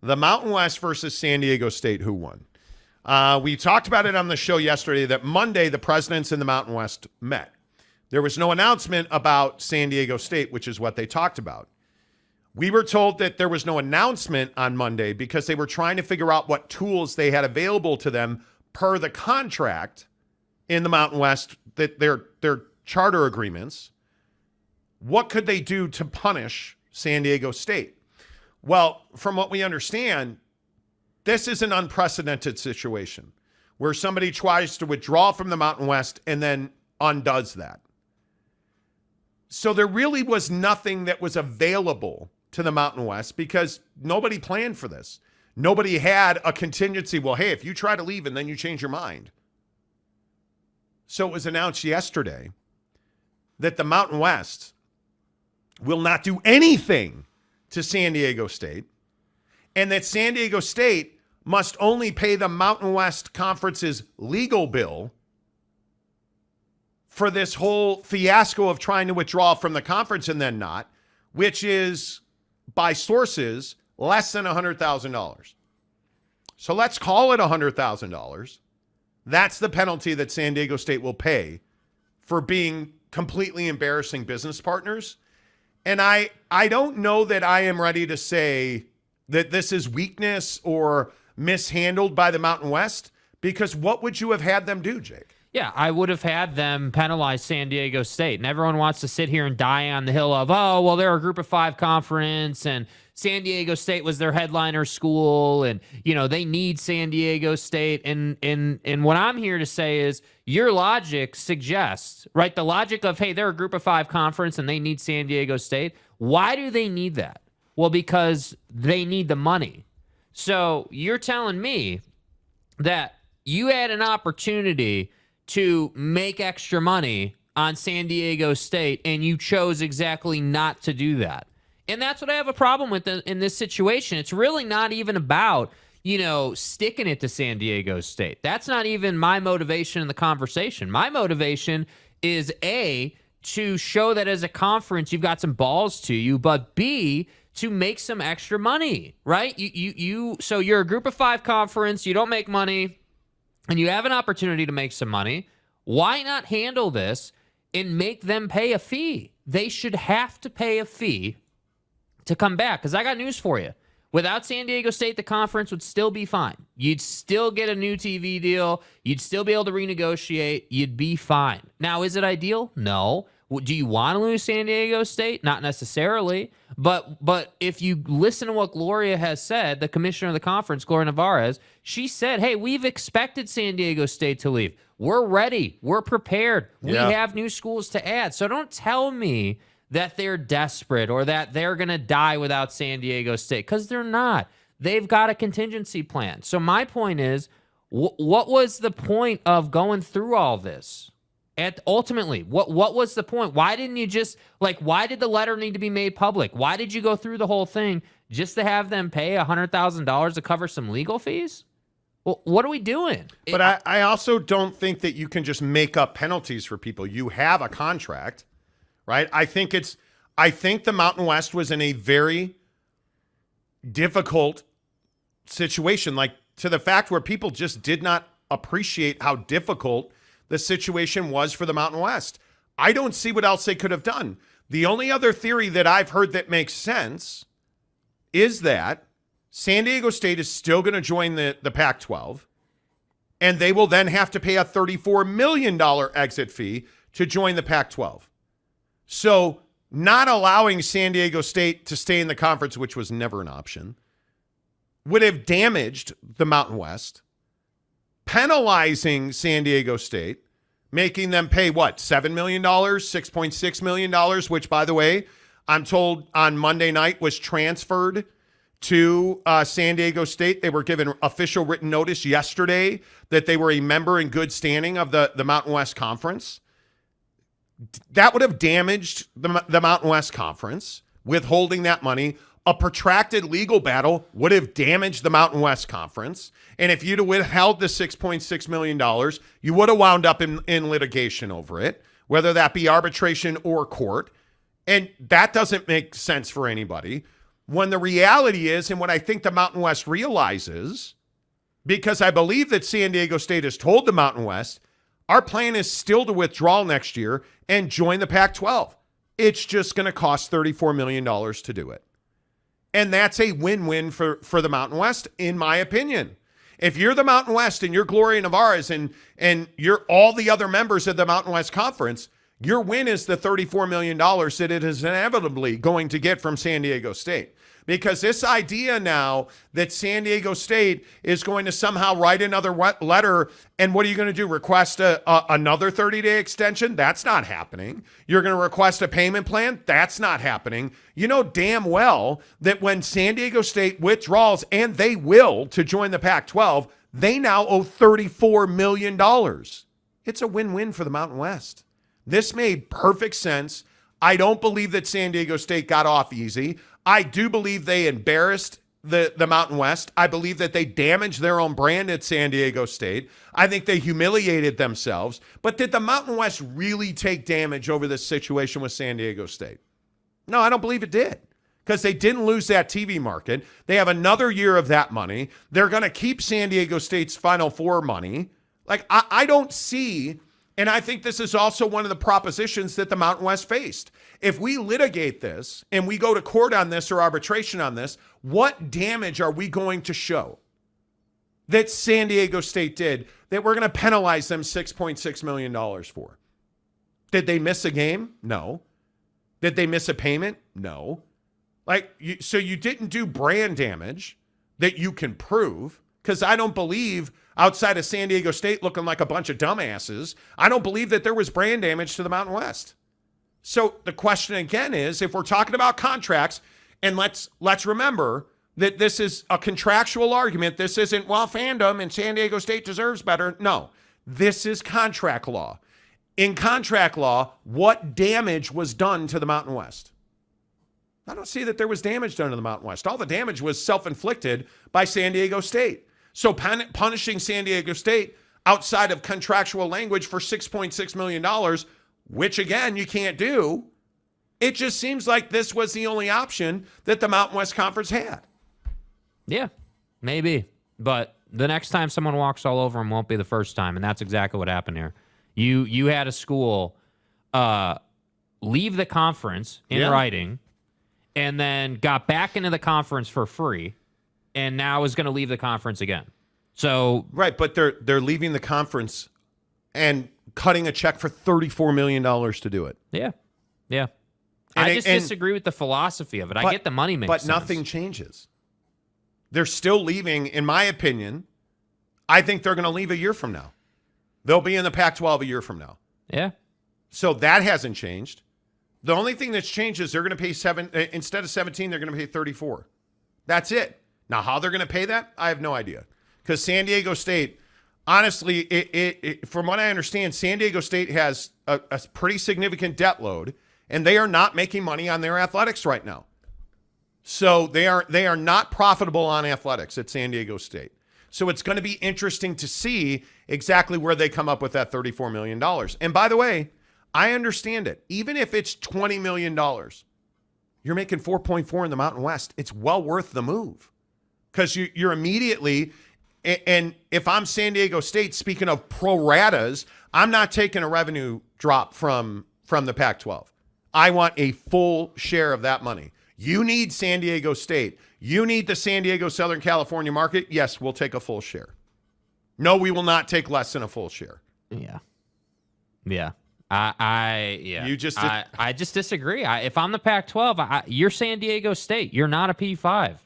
The Mountain West versus San Diego State, who won? We talked about it on the show yesterday that Monday the presidents in the Mountain West met. There was no announcement about San Diego State, which is what they talked about. We were told that there was no announcement on Monday because they were trying to figure out what tools they had available to them per the contract in the Mountain West, that their charter agreements. What could they do to punish San Diego State? Well, from what we understand, this is an unprecedented situation where somebody tries to withdraw from the Mountain West and then undoes that. So there really was nothing that was available to the Mountain West because nobody planned for this. Nobody had a contingency. Well, hey, if you try to leave and then you change your mind. So it was announced yesterday that the Mountain West will not do anything to San Diego State, and that San Diego State must only pay the Mountain West Conference's legal bill for this whole fiasco of trying to withdraw from the conference and then not, which is, by sources, less than $100,000. So let's call it $100,000. That's the penalty that San Diego State will pay for being completely embarrassing business partners. And I don't know that I am ready to say that this is weakness or mishandled by the Mountain West, because what would you have had them do, Jake? Yeah, I would have had them penalize San Diego State. And everyone wants to sit here and die on the hill of, oh, well, they're a group of five conference and San Diego State was their headliner school and, you know, they need San Diego State. And what I'm here to say is your logic suggests, right, the logic of, hey, they're a group of five conference and they need San Diego State. Why do they need that? Well, because they need the money. So you're telling me that you had an opportunity to make extra money on San Diego State, and you chose exactly not to do that. And that's what I have a problem with in this situation. It's really not even about, you know, sticking it to San Diego State. That's not even my motivation in the conversation. My motivation is, A, to show that as a conference you've got some balls to you, but B, to make some extra money, right? So you're a group of five conference, you don't make money, and you have an opportunity to make some money. Why not handle this and make them pay a fee? They should have to pay a fee to come back, because I got news for you. Without San Diego State, the conference would still be fine. You'd still get a new TV deal. You'd still be able to renegotiate. You'd be fine. Now, is it ideal? No. Do you want to lose San Diego State? Not necessarily. But if you listen to what Gloria has said, the commissioner of the conference, Gloria Nevarez, she said, hey, we've expected San Diego State to leave. We're ready. We're prepared. We have new schools to add. So don't tell me that they're desperate or that they're going to die without San Diego State, because they're not. They've got a contingency plan. So my point is, what was the point of going through all this? Ultimately, what was the point? Why didn't you just, why did the letter need to be made public? Why did you go through the whole thing just to have them pay $100,000 to cover some legal fees? Well, what are we doing? But I also don't think that you can just make up penalties for people. You have a contract, right? I think the Mountain West was in a very difficult situation, to the fact where people just did not appreciate how difficult the situation was for the Mountain West. I don't see what else they could have done. The only other theory that I've heard that makes sense is that San Diego State is still going to join the Pac-12, and they will then have to pay a $34 million exit fee to join the Pac-12. So not allowing San Diego State to stay in the conference, which was never an option, would have damaged the Mountain West. Penalizing San Diego State, making them pay what, $7 million, $6.6 million, which, by the way, I'm told on Monday night was transferred to San Diego State. They were given official written notice yesterday that they were a member in good standing of the Mountain West Conference. That would have damaged the Mountain West Conference, withholding that money. A protracted legal battle would have damaged the Mountain West Conference. And if you'd have withheld the $6.6 million, you would have wound up in litigation over it, whether that be arbitration or court. And that doesn't make sense for anybody. when the reality is, and what I think the Mountain West realizes, because I believe that San Diego State has told the Mountain West, our plan is still to withdraw next year and join the Pac-12. It's just going to cost $34 million to do it. And that's a win-win for the Mountain West, in my opinion. If you're the Mountain West and you're Gloria Nevarez and you're all the other members of the Mountain West Conference, your win is the $34 million that it is inevitably going to get from San Diego State. Because this idea now that San Diego State is going to somehow write another letter, and what are you going to do? Request another 30-day extension? That's not happening. You're going to request a payment plan? That's not happening. You know damn well that when San Diego State withdraws, and they will, to join the Pac-12, they now owe $34 million. It's a win-win for the Mountain West. This made perfect sense. I don't believe that San Diego State got off easy. I do believe they embarrassed the Mountain West. I believe that they damaged their own brand at San Diego State. I think they humiliated themselves. But did the Mountain West really take damage over this situation with San Diego State? No, I don't believe it did, because they didn't lose that TV market. They have another year of that money. They're going to keep San Diego State's Final Four money. Like, I don't see, and I think this is also one of the propositions that the Mountain West faced. If we litigate this and we go to court on this or arbitration on this, what damage are we going to show that San Diego State did that we're going to penalize them $6.6 million for? Did they miss a game? No. Did they miss a payment? No. So you didn't do brand damage that you can prove, because I don't believe, outside of San Diego State looking like a bunch of dumbasses, I don't believe that there was brand damage to the Mountain West. So the question again is, if we're talking about contracts, and let's remember that this is a contractual argument. This isn't, well, fandom and San Diego State deserves better. No, this is contract law. In contract law, what damage was done to the Mountain West? I don't see that there was damage done to the Mountain West. All the damage was self-inflicted by San Diego State. So punishing San Diego State outside of contractual language for $6.6 million, which, again, you can't do, it just seems like this was the only option that the Mountain West Conference had. Yeah, maybe. But the next time someone walks all over them won't be the first time, and that's exactly what happened here. You had a school leave the conference in writing, and then got back into the conference for free, and now is going to leave the conference again. So right, but they're leaving the conference and cutting a check for $34 million to do it. Yeah. I just disagree with the philosophy of it. I get the money makes but sense. Nothing changes. They're still leaving, in my opinion. I think they're going to leave a year from now. They'll be in the Pac-12 a year from now. Yeah. So that hasn't changed. The only thing that's changed is they're going to pay instead of 17, they're going to pay 34. That's it. Now, how they're going to pay that, I have no idea. Because San Diego State, honestly, from what I understand, San Diego State has a pretty significant debt load, and they are not making money on their athletics right now. So they are not profitable on athletics at San Diego State. So it's going to be interesting to see exactly where they come up with that $34 million. And by the way, I understand it. Even if it's $20 million, you're making 4.4 in the Mountain West. It's well worth the move, because you're immediately, and if I'm San Diego State, speaking of pro ratas, I'm not taking a revenue drop from the Pac-12. I want a full share of that money. You need San Diego State. You need the San Diego, Southern California market. Yes, we'll take a full share. No, we will not take less than a full share. Yeah. I just disagree. If I'm the Pac-12, you're San Diego State. You're not a P5.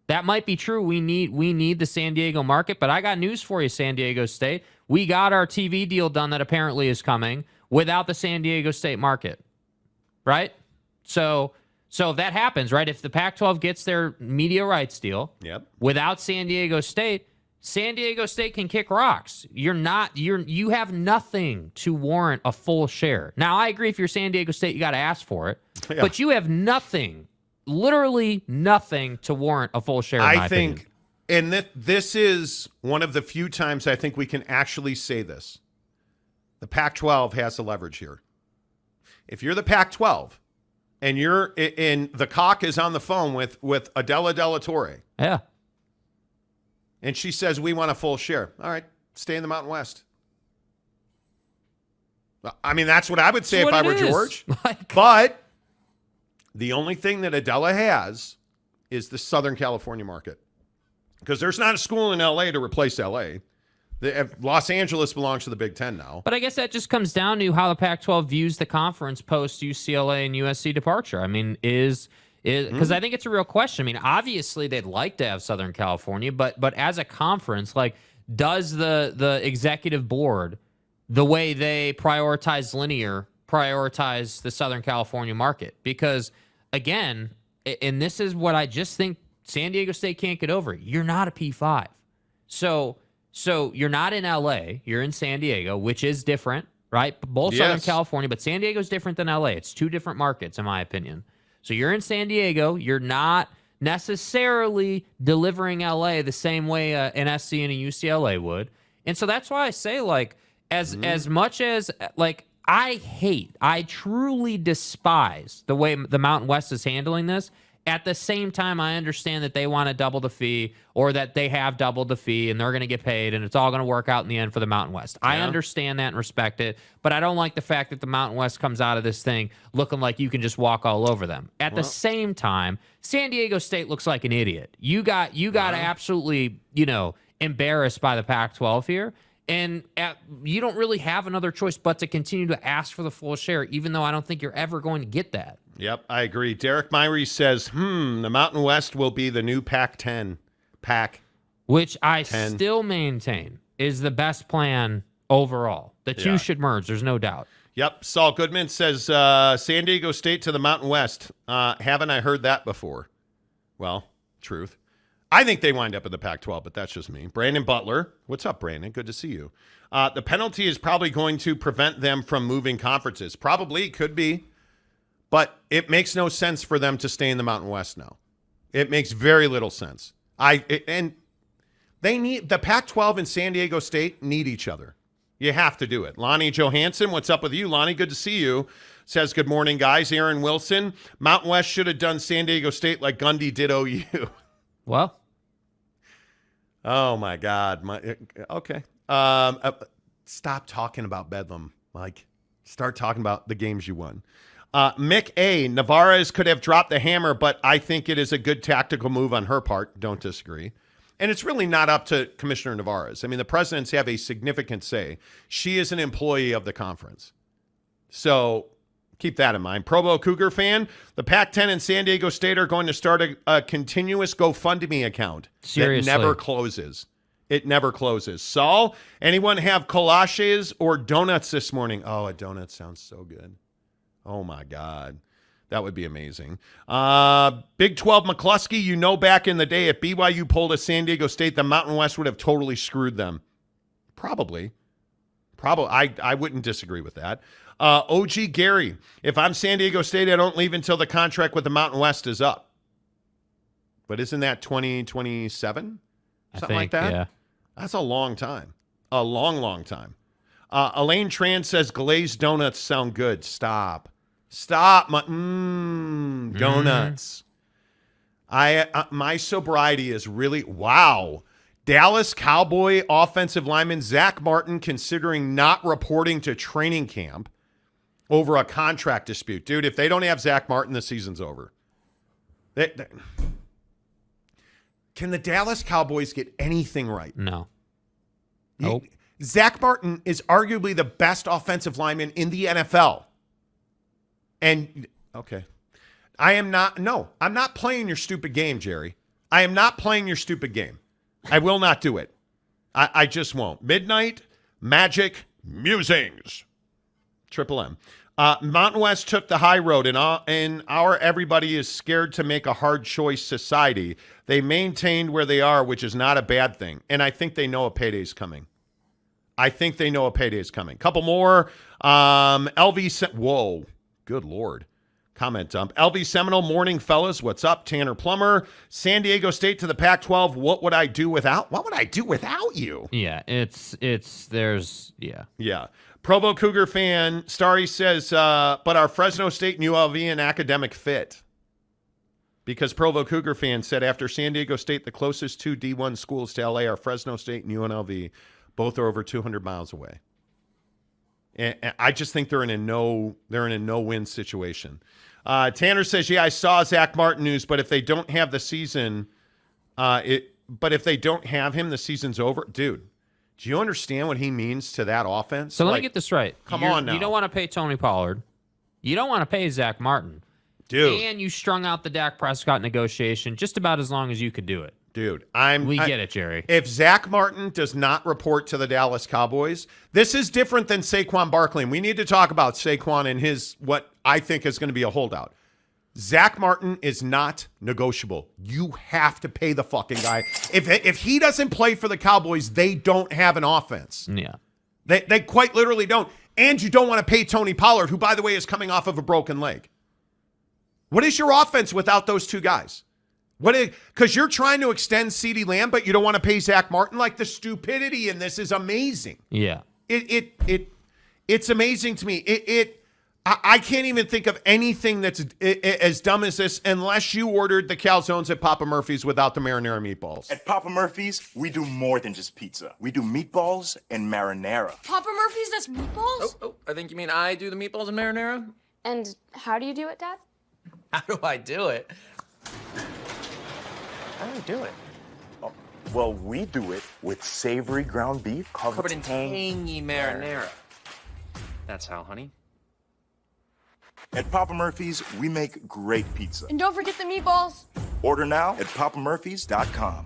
That might be true. We need the San Diego market, but I got news for you, San Diego State. We got our TV deal done that apparently is coming without the San Diego State market, right? So if that happens, right? If the Pac-12 gets their media rights deal without San Diego State can kick rocks. You have nothing to warrant a full share. Now, I agree, if you're San Diego State, you got to ask for it, but you have nothing, literally nothing to warrant a full share. I think, and this is one of the few times I think we can actually say this. The Pac-12 has the leverage here. If you're the Pac-12 and the cock is on the phone with Adela Della Torre. Yeah. And she says, we want a full share. All right, stay in the Mountain West. I mean, that's what I would say if I were George. But the only thing that Adela has is the Southern California market. Because there's not a school in L.A. to replace L.A. Los Angeles belongs to the Big Ten now. But I guess that just comes down to how the Pac-12 views the conference post UCLA and USC departure. I mean, because I think it's a real question. I mean, obviously they'd like to have Southern California, but as a conference, like, does the executive board, the way they prioritize linear, prioritize the Southern California market? Because again, and this is what I just think San Diego State can't get over. You're not a P5. So you're not in LA, you're in San Diego, which is different, right? Both Southern California, but San Diego's different than LA. It's two different markets, in my opinion. So you're in San Diego, you're not necessarily delivering LA the same way an SC and a UCLA would. And so that's why I say, like, as much as, like, I truly despise the way the Mountain West is handling this. At the same time, I understand that they want to double the fee, or that they have doubled the fee and they're going to get paid and it's all going to work out in the end for the Mountain West. Yeah. I understand that and respect it, but I don't like the fact that the Mountain West comes out of this thing looking like you can just walk all over them. At the same time, San Diego State looks like an idiot. You got absolutely, embarrassed by the Pac-12 here. And you don't really have another choice but to continue to ask for the full share, even though I don't think you're ever going to get that. Yep, I agree. Derek Myrie says, the Mountain West will be the new Pac-10. Which I still maintain is the best plan overall. The two should merge, there's no doubt. Yep, Saul Goodman says, San Diego State to the Mountain West. Haven't I heard that before? Well, truth. I think they wind up in the Pac-12, but that's just me. Brandon Butler. What's up, Brandon? Good to see you. The penalty is probably going to prevent them from moving conferences. Probably, could be. But it makes no sense for them to stay in the Mountain West now. It makes very little sense. And they need, the Pac-12 and San Diego State need each other. You have to do it. Lonnie Johansson, what's up with you? Lonnie, good to see you. Says, good morning, guys. Aaron Wilson. Mountain West should have done San Diego State like Gundy did OU. Well. Oh, my God. Okay. Stop talking about Bedlam, Mike. Start talking about the games you won. Mick A. Navarez could have dropped the hammer, but I think it is a good tactical move on her part. Don't disagree. And it's really not up to Commissioner Navarez. I mean, the presidents have a significant say. She is an employee of the conference. So keep that in mind. Provo Cougar fan, the Pac-10 and San Diego State are going to start a continuous GoFundMe account. Seriously. That never closes. It never closes. Saul, anyone have collages or donuts this morning? Oh, a donut sounds so good. Oh, my God. That would be amazing. Big 12 McCluskey, back in the day, if BYU pulled a San Diego State, the Mountain West would have totally screwed them. Probably. I wouldn't disagree with that. OG Gary, if I'm San Diego State, I don't leave until the contract with the Mountain West is up. But isn't that 2027? Something like that? Yeah. That's a long time. A long, long time. Elaine Tran says glazed donuts sound good. Stop. Donuts. My sobriety is really, wow. Dallas Cowboy offensive lineman Zach Martin considering not reporting to training camp over a contract dispute. Dude, if they don't have Zach Martin, the season's over. Can the Dallas Cowboys get anything right? No. Nope. Zach Martin is arguably the best offensive lineman in the NFL. And, okay. I'm not playing your stupid game, Jerry. I am not playing your stupid game. I will not do it. I just won't. Midnight Magic Musings. Triple M. Mountain West took the high road, and our everybody is scared to make a hard choice society. They maintained where they are, which is not a bad thing. And I think they know a payday's coming. Couple more. LV sent, whoa, good Lord. Comment dump. LB Seminole, morning, fellas. What's up? Tanner Plummer. San Diego State to the Pac-12. What would I do without you? Yeah, Yeah. Provo Cougar fan, Starry says, but are Fresno State and ULV an academic fit? Because Provo Cougar fan said after San Diego State, the closest two D1 schools to LA are Fresno State and UNLV. Both are over 200 miles away. And I just think they're in a no-win situation. Tanner says, yeah, I saw Zach Martin news, but if they don't have the season, but if they don't have him, the season's over. Dude, do you understand what he means to that offense? So let me get this right. Come on now. You don't want to pay Tony Pollard. You don't want to pay Zach Martin. Dude. And you strung out the Dak Prescott negotiation just about as long as you could do it. Dude, we get it, Jerry. If Zach Martin does not report to the Dallas Cowboys, this is different than Saquon Barkley. And we need to talk about Saquon and his what I think is going to be a holdout. Zach Martin is not negotiable. You have to pay the fucking guy. If he doesn't play for the Cowboys, they don't have an offense. Yeah. They quite literally don't. And you don't want to pay Tony Pollard, who, by the way, is coming off of a broken leg. What is your offense without those two guys? Because you're trying to extend CeeDee Lamb, but you don't want to pay Zach Martin? Like, the stupidity in this is amazing. Yeah. It's amazing to me. I can't even think of anything that's as dumb as this unless you ordered the calzones at Papa Murphy's without the marinara meatballs. At Papa Murphy's, we do more than just pizza. We do meatballs and marinara. Papa Murphy's does meatballs? Oh, I think you mean I do the meatballs and marinara? And how do you do it, Dad? How do I do it? How do I do it? Oh, well, we do it with savory ground beef Covered in tangy marinara. That's how, honey. At Papa Murphy's, we make great pizza. And don't forget the meatballs. Order now at papamurphys.com.